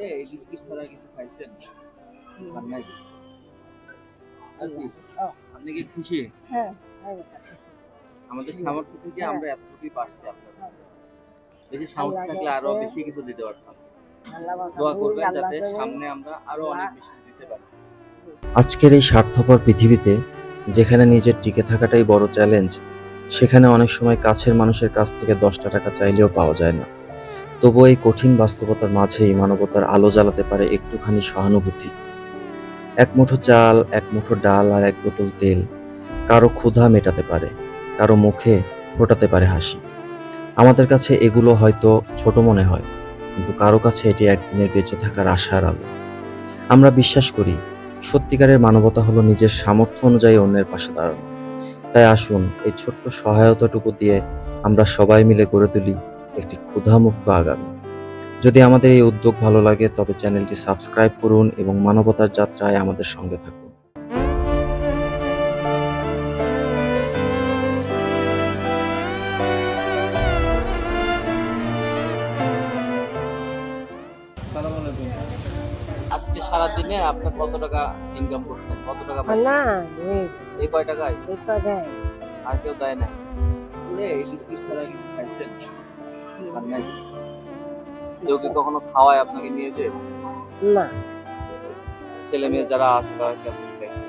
এই বিস্কিট ছাড়া কিছু খাইছেন? আর নাই? আর কি? আপনি কি খুশি? হ্যাঁ, আমি খুশি। আমাদের সামর্থ্য থেকে হ্যাঁ। আমরা এতটুকুই পারছি আপনাদের। হ্যাঁ। বেশি সামর্থ্য আল্লাহ থাকলে আরো বলছে, বেশি কিছু দিতে পারতাম। আল্লাহ দোয়া বাঁচাবে, করবেন আল্লাহ যাতে দেবে। সামনে আমরা আরো অনেক আল্লাহ বেশি দিতে পারি। আজকের এই স্বার্থপর পৃথিবীতে যেখানে নিজের টিকে থাকাটাই বড় চ্যালেঞ্জ, সেখানে অনেক সময় কাছের মানুষের কাছ থেকে 10টা টাকা চাইলেও পাওয়া যায় না। তবুও এই কঠিন বাস্তবতার মাঝেই মানবতার আলো জ্বালাতে পারে একটুখানি সহানুভূতি। এক মুঠো চাল, এক মুঠো ডাল আর এক বোতল তেল কারো ক্ষুধা মেটাতে পারে, কারো মুখে ফোটাতে পারে হাসি। আমাদের কাছে এগুলো হয়তো ছোট মনে হয়, কিন্তু কারো কাছে এটি একদিনের বেঁচে থাকার আশার আলো। আমরা বিশ্বাস করি সত্যিকারের মানবতা হলো নিজের সামর্থ্য অনুযায়ী অন্যের পাশে দাঁড়ানো। তাই আসুন এই ছোট্ট সহায়তাটুকু দিয়ে আমরা সবাই মিলে গড়ে তুলি একটি ক্ষুধামুক্ত আগামী। যদি আমাদের এই উদ্যোগ ভালো লাগে তবে চ্যানেলটি সাবস্ক্রাইব করুন এবং মানবতার যাত্রায় আমাদের সঙ্গে থাকুন। আসসালামু আলাইকুম। আজকে সারাদিনে আপনি কত টাকা ইনকাম করছেন? কত টাকা পাইছেন? না, এই কয় টাকায়? এই কয়টাই। আর কেউ দেয় নাই? এই বিস্কিট ছাড়া কিছু খাইছেন? আর নাই? কেউ কি কখনো খাওয়ায় আপনাকে নিয়ে যেয়ে? না, ছেলে মেয়ে যারা আছে তারা কেমন দেখে?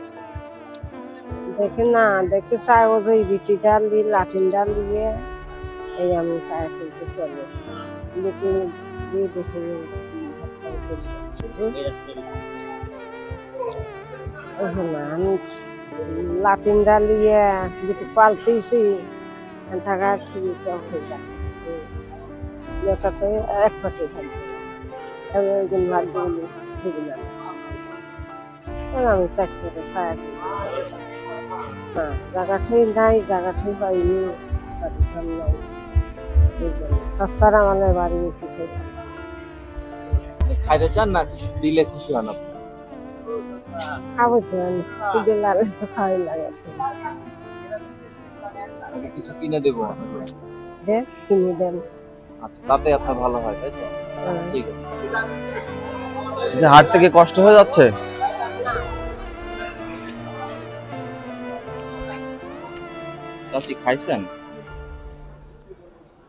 দেখে না, দেখে চাই ও যে বিচি ডাল দিয়ে লাঠিন ডাল দিয়ে এই আমি চাই চলতে চলে বিচি দিয়ে দেশে আমি লাঠিন ডাল দিয়ে বিচি পাল্টেছি থাকা ঠিক হয়ে যায় এক পাশে থাকবে ভাগ দিলাম আমি চাকরি ছায়া চলতে না জায়গা ঠিক নাই, জায়গা ঠিক হয়নি, নাই সস্তার আমাদের বাড়ি বেশি খেয়েছি। খাইতে চান না কিছু দিলে খুশি হন আপনি? খাবো তো খুঁজে লাগে তো খাওয়াই লাগে আপনাকে কিছু কিনে দেবো আপনাকে। দেন কিনে দেন। আচ্ছা তাতে আপনার ভালো হয় তাই তো? হ্যাঁ। ঠিক আছে। যে হাট থেকে কষ্ট হয়ে যাচ্ছে। চাচি খাইছেন?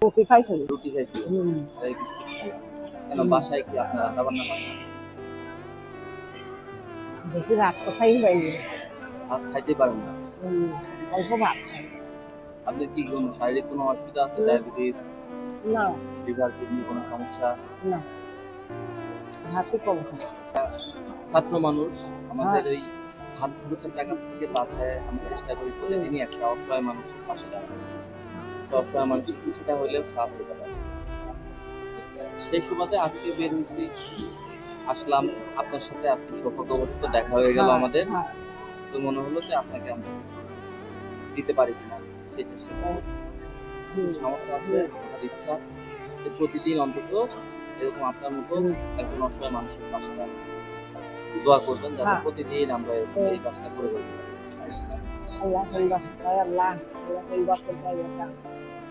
রুটি খাইছেন? রুটি খাইছি আর এই বিস্কিট খাইলাম। কেন বাসায় কি আপনার রান্না বান্না করেন না? বেশি ভাত তো খাই হয়নি, ভাত খাইতে পারেন না? অল্প ভাত খাই। আপনার কি কোনো শারীরিক কোনো অসুবিধা আছে? ডায়াবেটিস, না, লিভার, কিডনি কোনো সমস্যা? না, ভাতই কম খাই। ছাত্র মানুষ আমাদের ওই হাত খরচের টাকা থেকে বাঁচায় আমরা চেষ্টা করি প্রতিদিনই একটা অসহায় মানুষের পাশে দাঁড়ানো। তো অসহায় মানুষের কিছুটা হইলেও সাহায্য করা। সেই সুবাদে আজকে বের হয়েছি, আসলাম আপনার সাথে আজকে সৌভাগ্যবশত দেখা হয়ে গেল আমাদের। তো মনে হলো যে আপনাকে আমরা কিছু দিতে পারি কিনা সেই চেষ্টা করব। সামর্থ্য আছে, আমার ইচ্ছা যে প্রতিদিন অন্তত এরকম আপনার মতো একজন অসহায় মানুষের পাশে দাঁড়ানো। দোয়া করবেন যাতে প্রতিদিন আমরা এই কাজটা করে ফেলতে পারি।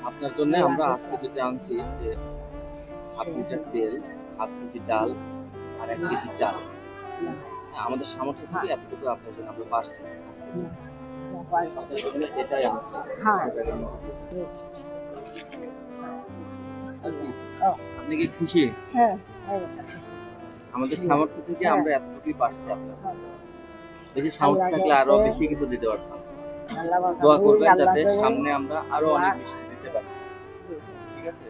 আপনার জন্য আমরা আজকে যেটা আনছি যে হাফ লিটার তেল, হাফ কেজি ডাল আর 1 কেজি চাল। আমাদের সামর্থ্য থেকে এতটুকু আপনার জন্য আমরা পারছি আজকে। আপনার জন্য এটাই আনছি। আপনি কি খুশি? হ্যাঁ, আমাদের সামর্থ্য থেকে আমরা এতটুকুই পারছি আপনার। বেশি সামর্থ্য থাকলে আরো বেশি কিছু দিতে পারতাম। দোয়া করবেন যাতে সামনে আমরা আরো অনেক বেশি দিতে পারি। ঠিক আছে?